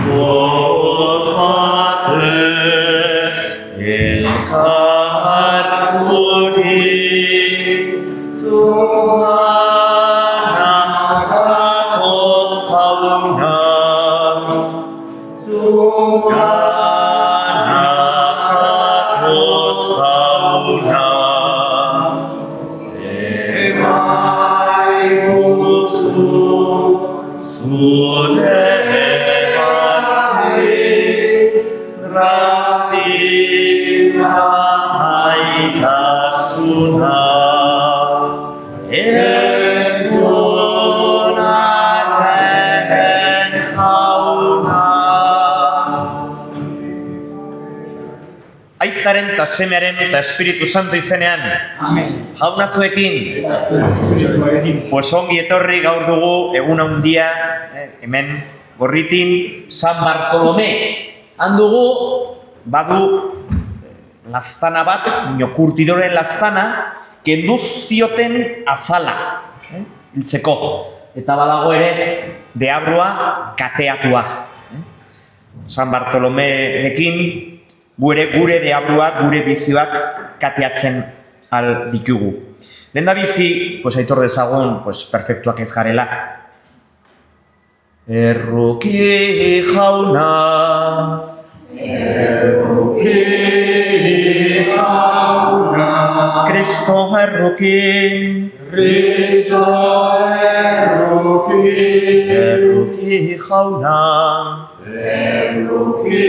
Gozoatez elkargurik zuganagatoz jaunak, zuganagatoz jaunak, emaiguzu zure grazia maitasuna ez donarren jauna. Aitaren eta semearen eta Espiritu Santo izenean. Amen. Jauna zuekin. Pues ongi etorri gaur dugu egun handia hemen Gorritin San Bartolome. Handugu, badu laztana bat, inokurtidoren laztana, kenduz zioten azala, hiltzeko. Eta badago ere, deabrua kateatua. San Bartolomerekin, gure deabruak, gure bizioak kateatzen al ditugu. Lehen da bizi, pues aitor dezagun, pues perfektuak ez garela. Erruki jauna, Erruki jauna, Kristo erruki, Kristo erruki, erruki jauna, erruki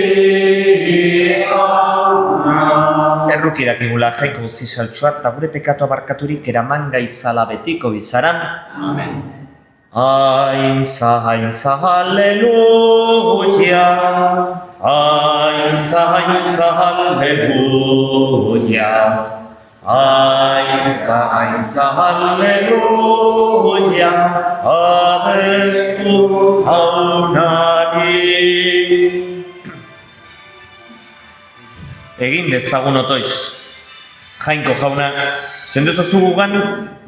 jauna. erruki dakigula jaiko zisaltxua eta gure pekatu abarkaturik eraman gaizala betiko bizaran. Amen. Ainza, halleluja, ainza, halleluja, ainza, halleluja, abestu jaunari. Egin dezagun otoiz. Jainko jauna, zendezazu gugan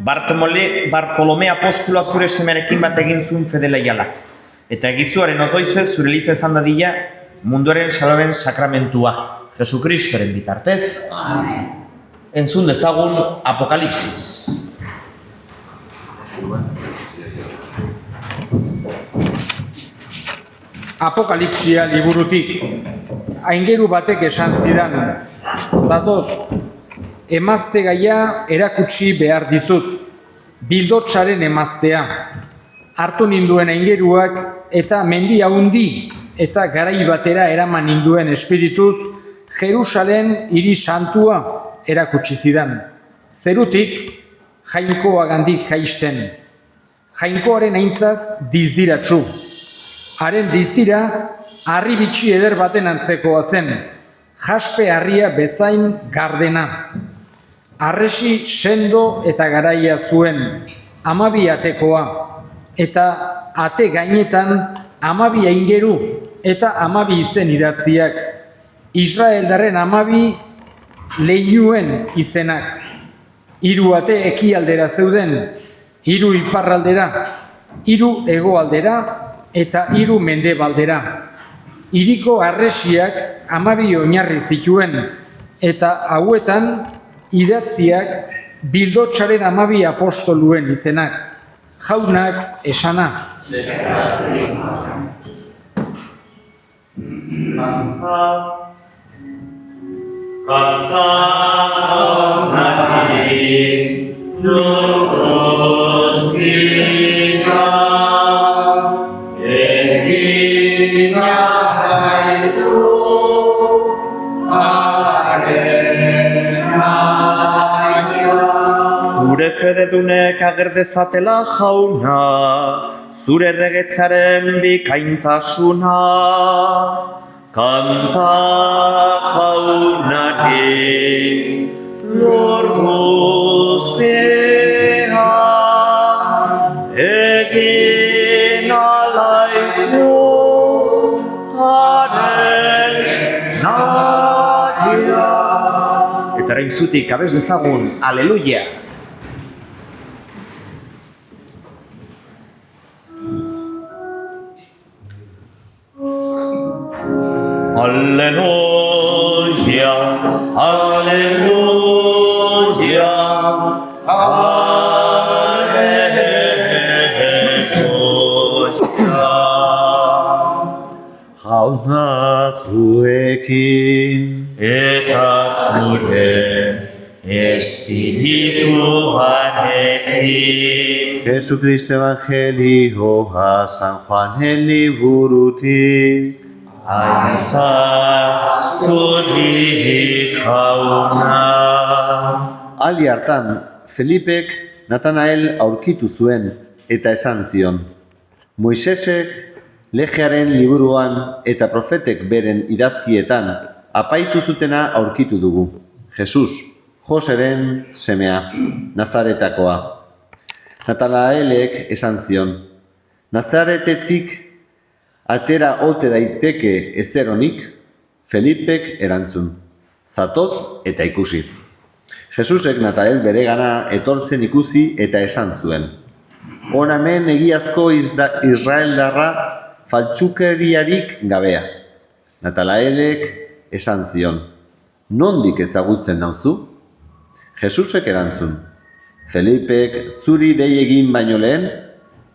Bartolome apostola zure semearekin bat egin zuen fedela. Eta egizuaren otoizez zure liza esan dadila munduaren salvaren sakramentua, Jesukristoren bitartez. Amen. Entzun dezagun Apokalipsis. Apokalipsia liburutik, aingeru batek esan zidan, zatoz, emazte gaia erakutsi behar dizut, bildotsaren emaztea. Hartu ninduen aingeruak eta mendi haundi eta garai batera eraman ninduen espirituz, Jerusalen hiri santua erakutsi zidan. Zerutik, jainkoa gandik jaisten. Jainkoaren aintzaz dizdiratsu. Haren dizdira, harri bitxi eder baten antzekoa zen, jaspe harria bezain gardena. Arresi sendo eta garaia zuen, 12 atekoa, eta ate gainetan 12 aingeru eta 12 izen idatziak. Israeldarren 12 leinuen izenak. 3 ate ekialdera zeuden, 3 iparraldera, 3 hegoaldera eta 3 mendebaldera. Hiriko arresiak 12 oinarri zituen, eta hauetan idatziak bildotsaren 12 apostoluen izenak. Jaunak esana. Kanta jaunari lurroztina, egina haizu zure fededunek ager dezatela jauna, zure erregetzaren bikaintasuna. Kanta jaunari lur guztia, egin alaitzu haren nadia. Eta orain zutik abez dezagun, aleluia! Alleluia, alleluia, alleluia. Jauna zuekin eta zure espirituarekin. Jesucristo Evangelioa San Juanen liburutik. Aizar zuri jauna. Aldi hartan, Felipek Natanael aurkitu zuen eta esan zion. Moisesek legearen liburuan eta profetek beren idazkietan apaitu zutena aurkitu dugu. Jesus, Joseren semea, Nazaretakoa. Natanaelek esan zion. Nazaretetik atera ote daiteke ezeronik? Felipek erantzun. Zatoz eta ikusi. Jesusek Natanael beregana etortzen ikusi eta esan zuen. Hona hemen egiazko Israeldarra faltsukeriarik gabea. Natanaelek esan zion. Nondik ezagutzen nauzu? Jesusek erantzun. Felipek zuri dei egin baino lehen,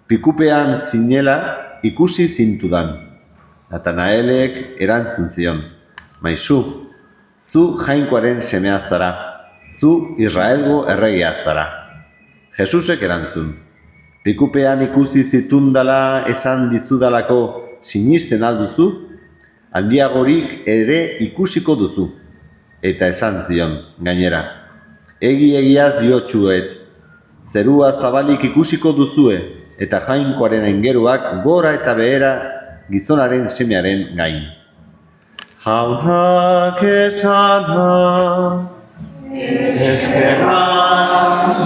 pikupean zinela ikusi zintudan. Natanaelek erantzun zion. Maizu, zu jainkoaren semea zara, zu Israelgo erregea zara. Jesusek erantzun. Pikupean ikusi zitundala esan dizudalako sinisten alduzu, handiagorik ere ikusiko duzu. Eta esan zion, gainera. Egiaz diotsuet, zerua zabalik ikusiko duzue, eta jainkoaren aingeruak gora eta behera gizonaren semearen gain. Jaunak esana, Eskerra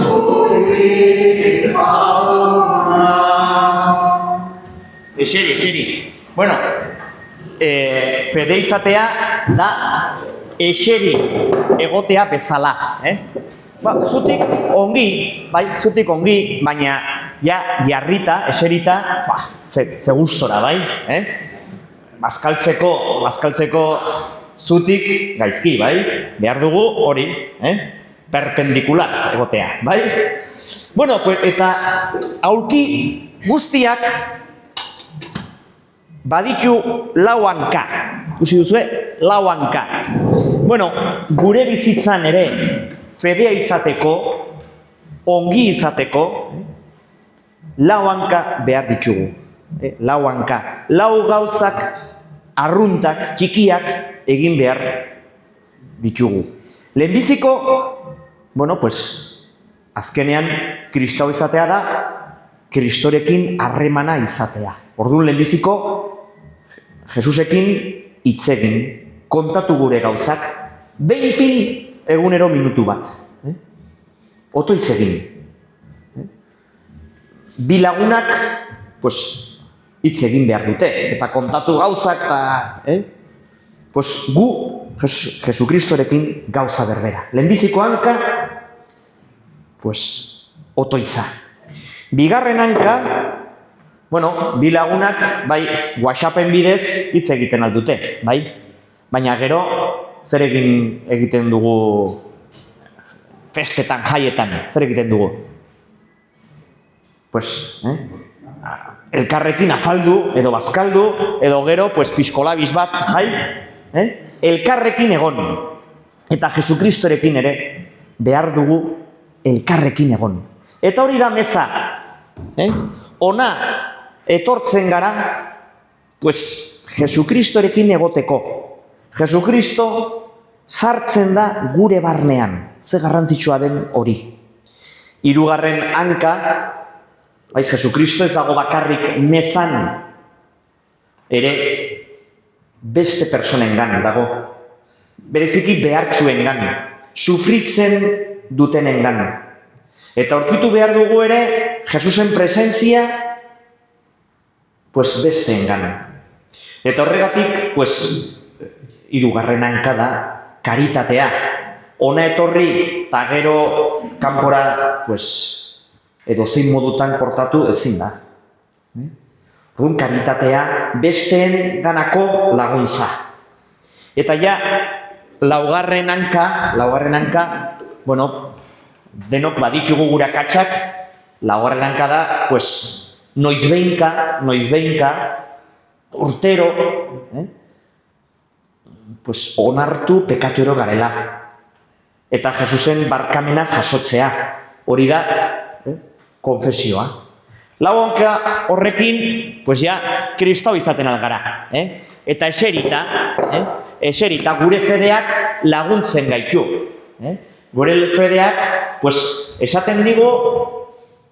zuri jauna. Eseri. Bueno, fede izatea da eseri egotea bezala. Zutik ongi, baina jarrita, eserita, ze gustora, bai? Bazkaltzeko zutik gaizki, bai? Behar dugu hori, perpendikular egotea, bai? Bueno, eta aurki guztiak baditu lau hanka. Ikusi duzue, lau hanka. Bueno, gure bizitzan ere fedea izateko, ongi izateko, lau hanka behar ditugu. Lau hanka. Lau gauzak arruntak, txikiak egin behar ditugu. Lehenbiziko, azkenean kristau izatea da, kristorekin harremana izatea. Orduan lehenbiziko, Jesusekin hitz egin, kontatu gure gauzak, behinpin egunero minutu bat. Oto hitz egin. Bi lagunak, hitz egin behar dute, eta kontatu gauzak, gu Jesukristorekin gauza berbera. Lehenbiziko hanka, otoiza. Bigarren hanka, bi lagunak, WhatsAppen bidez hitz egiten aldute, bai? Baina gero, zer egiten dugu festetan, jaietan, zer egiten dugu? Elkarrekin afaldu, edo bazkaldu, edo gero, pixkolabiz bat, elkarrekin egon. Eta Jesukristorekin ere behar dugu elkarrekin egon. Eta hori da meza. Ona etortzen gara, Jesukristorekin egoteko. Jesukristo sartzen da gure barnean. Ze garrantzitsua den hori. Hirugarren hanka, Jesukristo ez dago bakarrik mezan, ere beste personengan dago. Bereziki behartsuengan, sufritzen dutenengan. Eta aurkitu behar dugu ere, Jesusen presentzia, besteengan. Eta horregatik, hirugarren hanka da karitatea. Ona etorri, eta gero kanpora, edo zein modutan portatu ezin da. Karitatea besteen ganako laguntza. Eta ja, laugarren hanka, bueno, denok baditugu gure akatsak, laugarren hanka da, pues, noizbeinka, urtero, pues, onartu pekatuero garela. Eta Jesusen barkamena jasotzea. Hori da, konfesioa. Lau hanka horrekin, pues ja, kristau izaten algara. Eta eserita gure fedeak laguntzen gaitu. Gure fedeak, pues, esaten digu,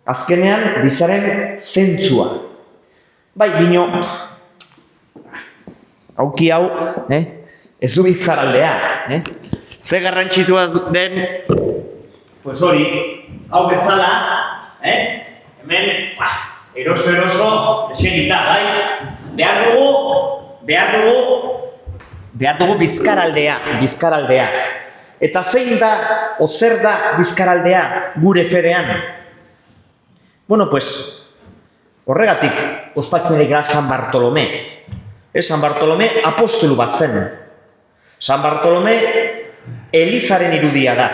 azkenean, bizaren zentzua. Bai, bino, auki hau, ez du bizaraldea. Ze garrantzitsua den, pues hori, hau bezala, hemen, eroso, eserita, bai? Behar dugu bizkaraldea. Eta zein da, zer da bizkaraldea gure fedean? Bueno, pues, horregatik ospatzen ari gara San Bartolome. San Bartolome apostolu bat zen. San Bartolome Elizaren irudia da.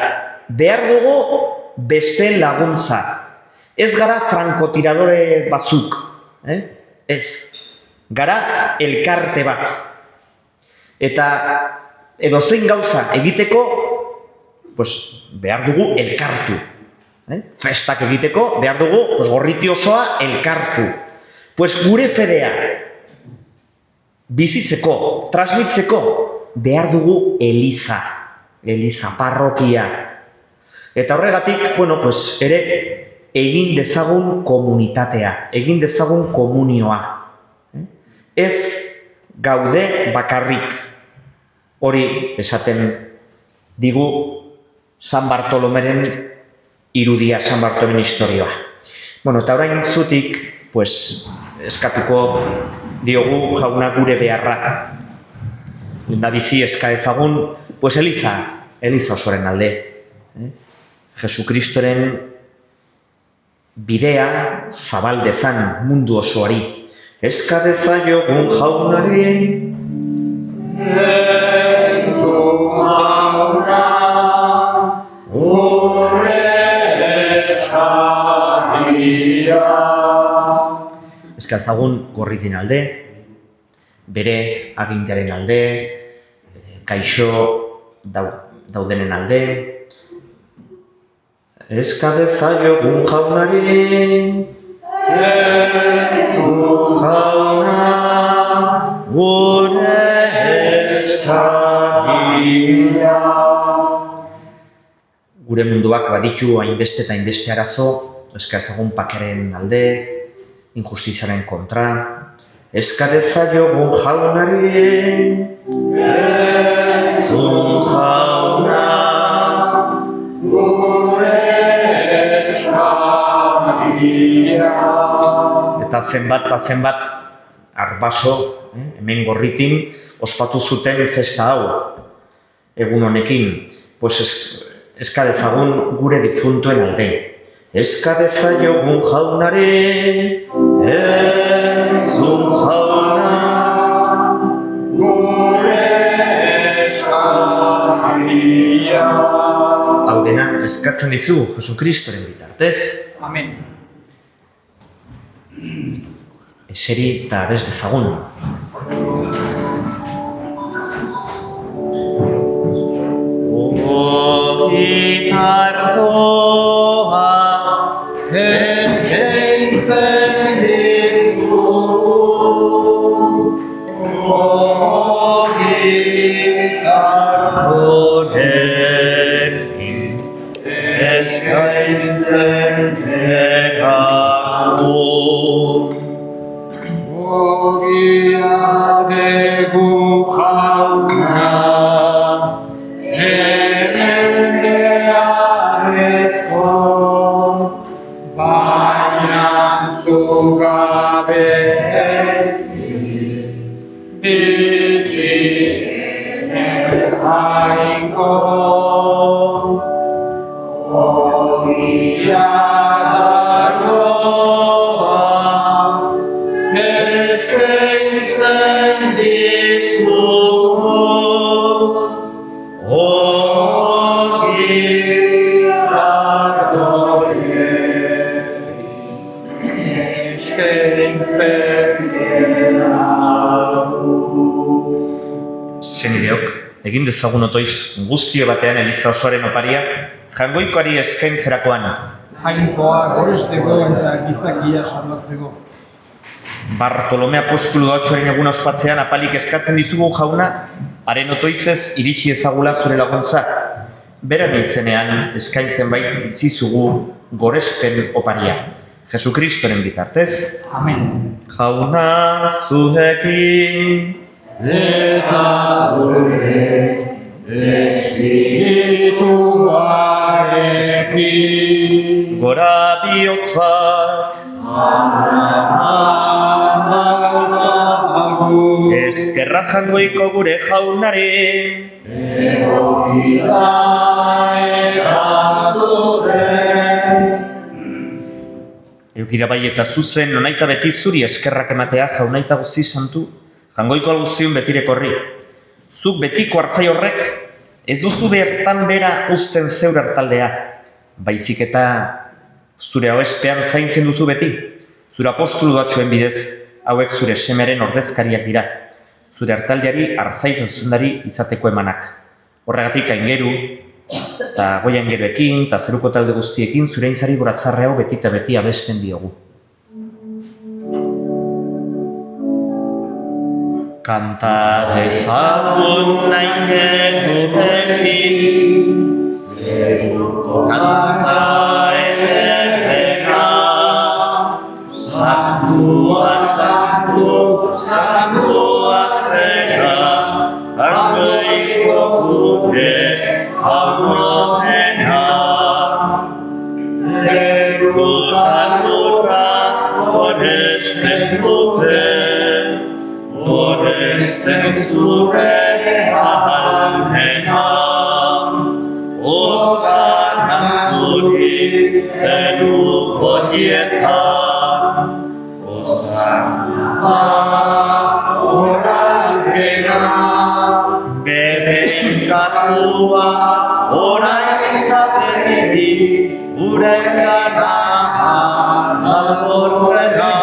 Behar dugu besteen laguntza. Ez gara frankotiradore batzuk. Ez. Gara elkarte bat. Eta edozein gauza egiteko, pues, behar dugu elkartu. Festak egiteko, behar dugu, pues, gorriti osoa elkartu. Pues, gure fedea bizitzeko, transmitzeko, behar dugu Eliza, parrokia. Eta horregatik, bueno, pues, ere, egin dezagun komunitatea, egin dezagun komunioa. Ez gaude bakarrik. Hori esaten digu San Bartolomeren irudia, San Bartolomen historioa. Bueno, eta orain zutik, pues, eskatuko diogu jauna gure beharra. Lehendabizi eska ezagun, pues, Eliza osoren alde. Jesukristoren bidea zabaldezan mundu osoari. Eska dezaiogun jaunari, eska ezagun gorritin alde, bere agintearen alde, gaixo daudenen alde. Eska dezaiogun jaunari, jauna, gure eskaria. Gure munduak baditu hainbeste eta hainbeste arazo, eska ezagun pakeren alde, injustiziaren kontra. Eska dezaiogun jaunari, jauna, gure eskaria. Eta zenbat arbaso, hemen gorritin, ospatu zuten festa hau, egun honekin. Pues eska dezagun gure difuntuen alde. Eska dezaiogun jaunari, jauna, gure eskaria. Hau dena eskatzen dizu Jesukristoren bitartez. Amen. Eseri eta abez dezagun. Gitardoa eskaintzen dizugu, gitardonekin eskaintzen dizugu. Ogia dugu jauna, eskaintzen dizugu. Senideok, egin dezagun otoiz guztio batean eliza osoaren oparia, jangoikoari eskaintzerakoan. Jainkoa goresteko eta gizakia salbatzeko. Bartolome apostolu datxoaren egun ospatzean apalik eskatzen dizugu jauna, haren otoizez iritsi ezagula zure laguntza. Beran izenean eskaintzen baitzizugu gorespen oparia. Jesukristoren bitartez. Amen. Jauna zuekin. Eta zure espirituarekin. Gora bihotzak. Eskerra jangoiko gure jaunare. Eukida bai eta zuzen, nonaita beti zuri eskerrak ematea jaunaita guzti santu, jangoiko alguzion betirekorri. Zuk betiko hartzai horrek, ez duzu bertan bera uzten zeur hartaldea, baizik eta zure hauespean zaintzen duzu beti, zure apostolu datxoen bidez, hauek zure semeren ordezkariak dira, zure hartaldeari arzaiz zuzendari izateko emanak. Horregatik aingeru, eta goia aingeruekin, eta zeruko talde guztiekin, zure inzari boratzarre hau beti eta beti abesten diogu. Kanta dezagun aingeruekin, zeruko kanta ederrena, santua, santu, santua zera, jangoiko gure jaunonena. Zerutan lurra goresten dute, goresten zure ahalmena. Osana zuri zeruko dietan, Osana oralpena. Beren kantua orain eta beti, gurekana alborrena.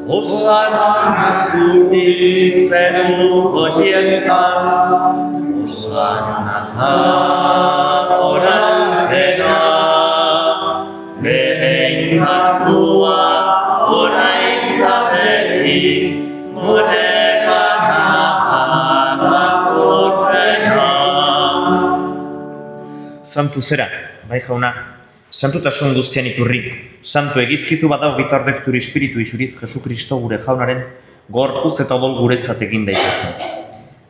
Osana zuri zeruko dietan, Osana oralpena. Beren kantua orain eta beti, gurekana alborrena. Santu zera, bai jauna, santutasun guztian iturri, santu egizkizu bat dago bitardek zure espiritu isuriz Jesukristo gure jaunaren gorpuz eta odol guretzat egin daitezen.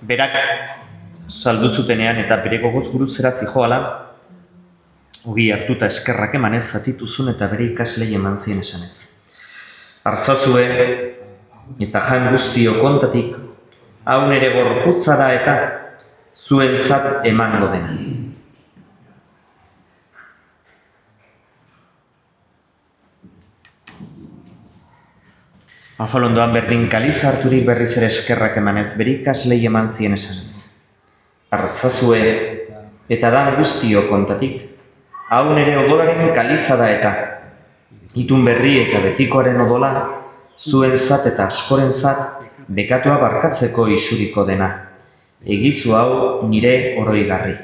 Berak saldu zutenean eta bere gogoz buruz zera zijoala, ogi hartuta eskerrak emanez zatituzun eta bere ikaslei eman zien esanez. Artzazue eta jan guztio kontatik, hau nere gorputza da eta zuentzat emango dena. Afalondoan berdin kaliz harturik berriz ere eskerrak emanez bere ikaslei eman zien esanez. Artzazue eta dan guztio kontatik, hau nere odolaren kaliza da eta itun berri eta betikoaren odola, zuentzat eta askorentzat bekatua barkatzeko isuriko dena. Egizu hau nire oroigarri.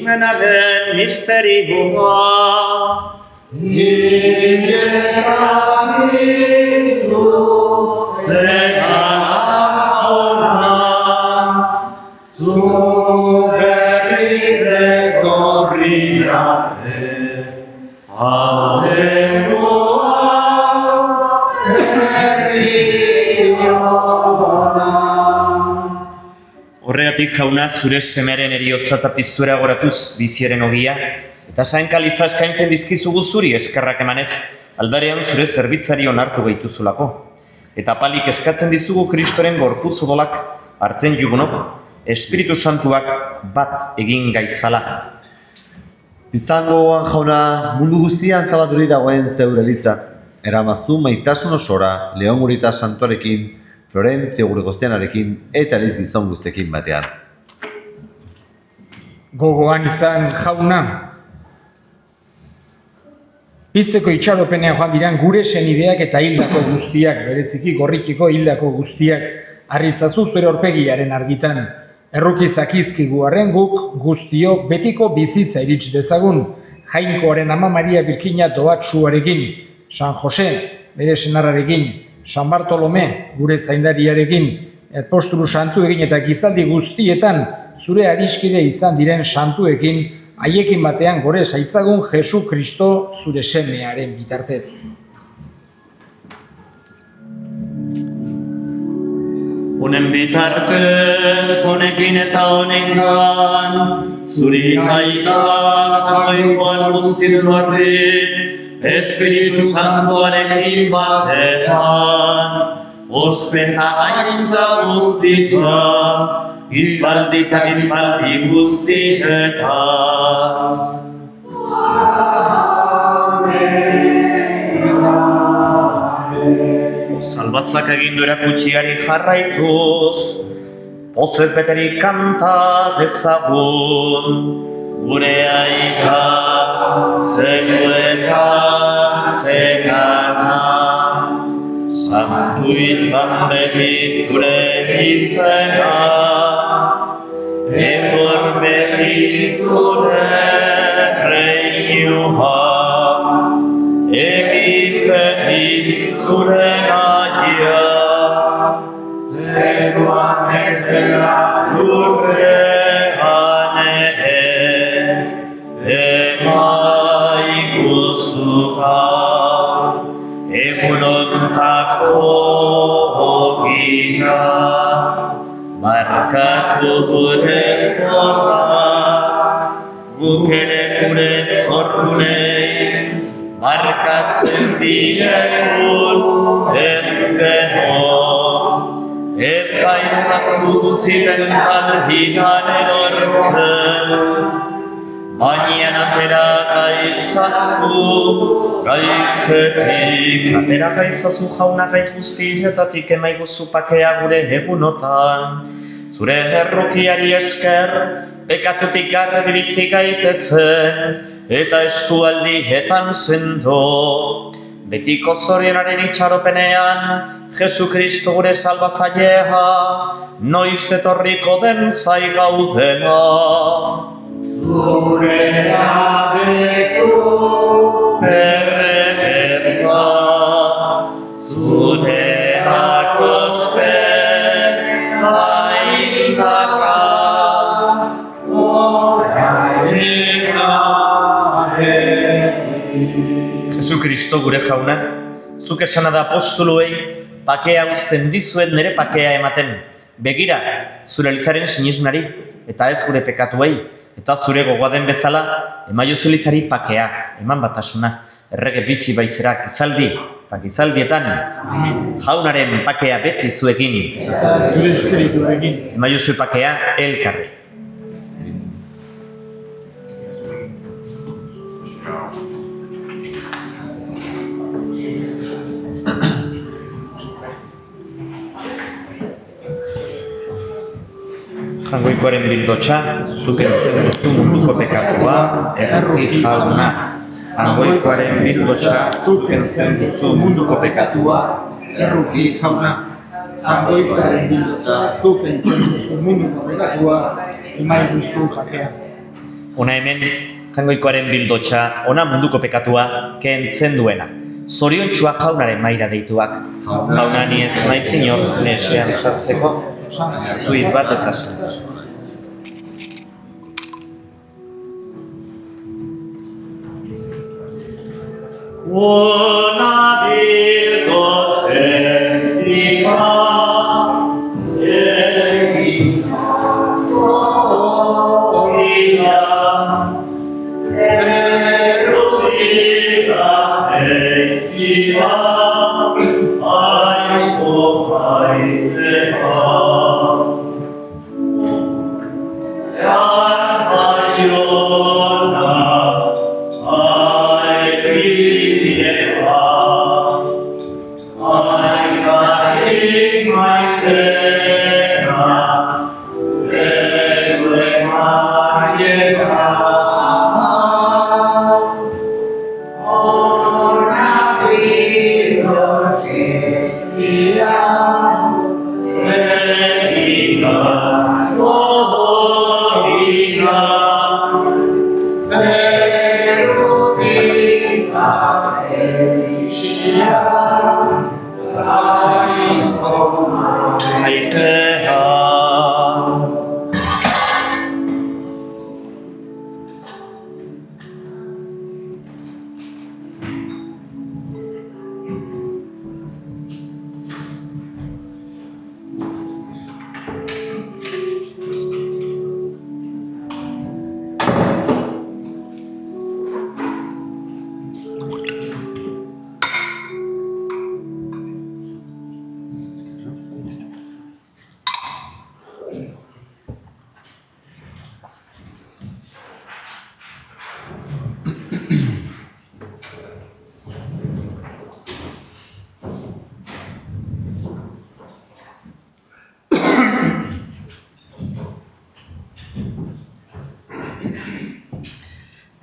ikusmenaren misterioa. Zegara jauna, zu berriz etorri arte, Horregatik jauna zure semearen eriotza eta piztuera goratuz biziaren ogia, eta sainkaliza eskaintzen dizkizugu zuri eskerrak emanez, aldarean zure zerbitzari onartu gaituzulako. Eta palik eskatzen dizugu Kristoren gorputz odolak hartzen jugunok, Espiritu Santuak bat egin gaizala. Izangoan jauna, mundu guztian zabaturik dagoen zeure eliza. Eramazu maitasun osora, Leongurita Santuarekin, Florentzio gure goztianarekin eta eliz gizon guztekin batean. Gogoan izan jauna. Pizteko itxaropenean joan diran gure senideak eta hildako guztiak, bereziki gorrikiko hildako guztiak, harritzazu zure aurpegiaren argitan. Errukiz akizkigu arren guk guztiok betiko bizitza iritsi dezagun, Jainkoaren Ama Maria Birkina doatsuarekin, San Jose, bere senarrarekin, San Bartolome, gure zaindariarekin, apostolu santuekin eta gizaldi guztietan zure adiskide izan diren santuekin, haiekin batean gore zaitzagun Jesu Kristo zure semearen bitartez. Honen bitartez, honekin eta honengan, zuri gaikoak jainkoan guztidun horri, Espiritu Santuarekin batean, ospeta aintza guztia, gizaldi eta gizaldi guztietan. Salbazak egindu erakutsiari jarraituz, pozez beterik kanta dezagun, gure aita zegoetan zegana, santu izan beti zure izena, egor beti zure reinua, egin beti zure naia, zeruan ezela lurrean emaikuzuka, egunontako ogira, markatu gure zorrak, guk ere gure zorgunei, markatzen diregun ez beno, ez gaizazu zirentaldian erortzen, baina atera gaizazu gaizetik. Atera gaizazu jauna gaiz guztietatik emaiguzu pakea gure egunotan, zure errukiari esker, pekatutik garbizi gaitezen, eta estualdietan sendo, betiko zorionaren itxaropenean, Jesu Kristo gure salbazailea, noiz etorriko den zai gaudena. Zurea bezu, erreza, zureak ospen, aindarra, Jesu Kristo gure jauna, zuk esana da apostoluei, pakea uzten dizuet nire pakea ematen. Begira, zure elizaren sinisnari, eta ez gure pekatuei, eta zure gogoa den bezala, emaiozu elizari pakea, eman batasuna, errege bizi baizerak gizaldi, eta gizaldietan, jaunaren pakea beti zuekin, Eta zure espirituarekin. emaiozu pakea elkarri. Jangoikoaren bildotxa, zuk entzen duzu munduko pekatua, erruki jauna. Jangoikoaren bildotxa, zuk entzen duzu munduko pekatua, erruki jauna. Jangoikoaren bildotxa, zuk entzen duzu munduko pekatua, emai duzu pakea. Ona hemen Jaingoikoaren bildotxa, ona munduko pekatua kentzen duena. Zoriontsua jaunaren maira deituak. Jauna ni ez naiz inor nesean sartzeko. Zuit bat eta zen. Una virgo testica,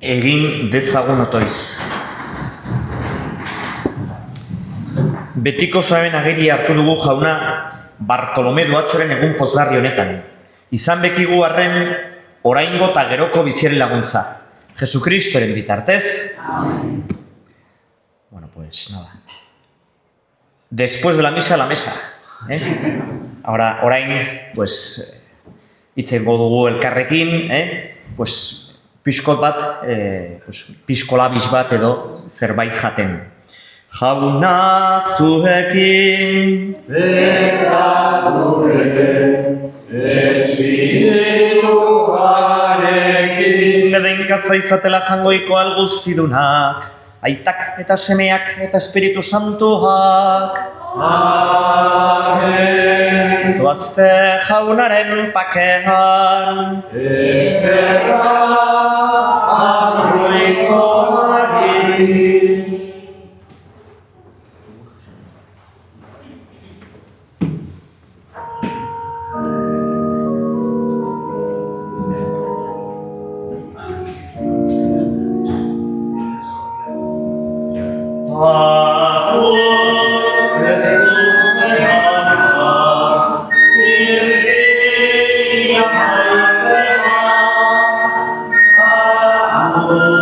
egin dezagun otoiz. Betiko saben agiri hartu dugu jauna Bartolome Duatxoren egun pozgarri honetan. Izan bekigu arren oraingo eta geroko biziaren laguntza. Jesucristoren bitartez. Amen. Bueno, pues nada. Después de la misa, la mesa. Ahora, orain, pues, hitz egingo dugu elkarrekin, pues, pixkot bat, pixkolabis bat edo zerbait jaten. Jauna zuekin, eta zuekin, espirituarekin. Nedenkaza izatela Jaingoiko alguztidunak, aitak eta semeak eta espiritu santuak. Amen. Zoazte jaunaren pakean, Eskerra Jaingoikoari. Oh